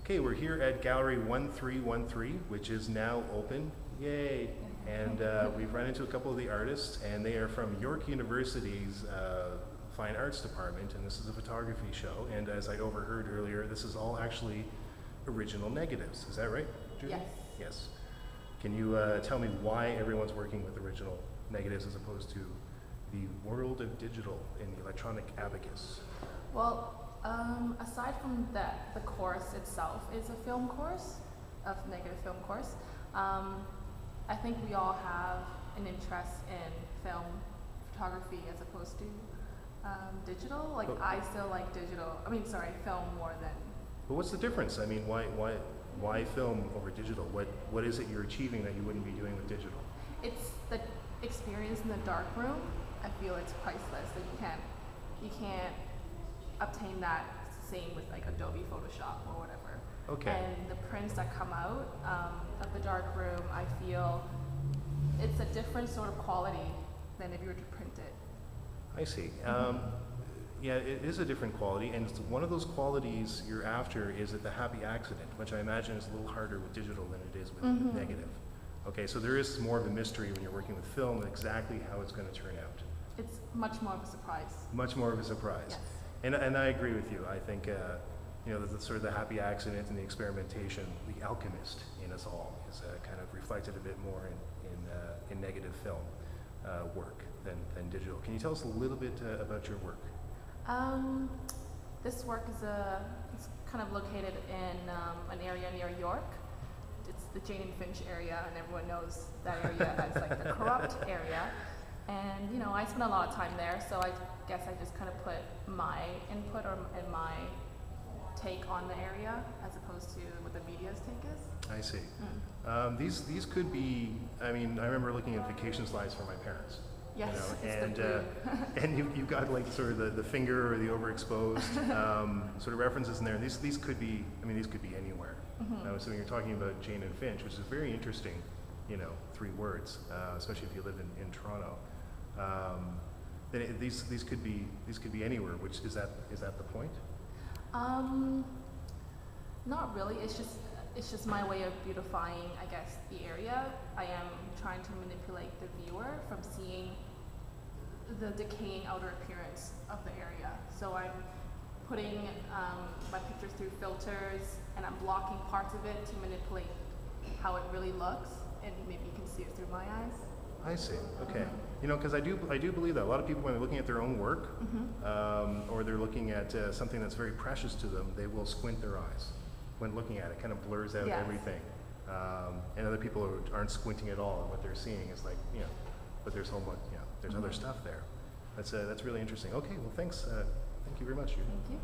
Okay, we're here at Gallery 1313, which is now open. Yay! And we've run into a couple of the artists, and they are from York University's Fine Arts Department, and this is a photography show. And as I overheard earlier, this is all actually original negatives. Is that right, Judy? Yes. Yes. Can you tell me why everyone's working with original negatives as opposed to the world of digital in the electronic abacus? Well, aside from that, the course itself is a film course, a negative film course. I think we all have an interest in film photography as opposed to digital. Like, I still like film more than. But what's the difference? I mean, why film over digital? What is it you're achieving that you wouldn't be doing with digital? It's the experience in the dark room. I feel it's priceless. That you can't obtain that same with like Adobe Photoshop or whatever. Okay. And the prints that come out of the dark room, I feel it's a different sort of quality than if you were to print it. I see. Yeah, it is a different quality, and it's one of those qualities you're after is at the happy accident, which I imagine is a little harder with digital than it is with negative. Okay, so there is more of a mystery when you're working with film, exactly how it's going to turn out. It's much more of a surprise. Much more of a surprise. Yes. And I agree with you. I think the sort of the happy accident and the experimentation, the alchemist in us all, is kind of reflected a bit more in negative film work than digital. Can you tell us a little bit about your work? This work is it's kind of located in an area near York. It's the Jane and Finch area, and everyone knows that area as like the corrupt area. And I spent a lot of time there, so I guess I just kind of put my input and my take on the area as opposed to what the media's take is. I see. These could be. I mean, I remember looking at vacation slides for my parents. Yes, and you've got like sort of the finger or the overexposed sort of references in there. These could be. I mean, these could be anywhere. So when you're talking about Jane and Finch, which is very interesting, 3 words, especially if you live in Toronto. Then these could be anywhere. Which is that the point? Not really. It's just my way of beautifying, I guess, the area. I am trying to manipulate the viewer from seeing the decaying outer appearance of the area. So I'm putting my pictures through filters, and I'm blocking parts of it to manipulate how it really looks, and maybe you can see it through my eyes. I see. Okay. Because I do believe that a lot of people, when they're looking at their own work, or they're looking at something that's very precious to them, they will squint their eyes when looking at it. Kind of blurs out everything. And other people aren't squinting at all, and what they're seeing is like, but there's there's other stuff there. That's really interesting. Okay. Well, thanks. Thank you very much, Judy. Thank you.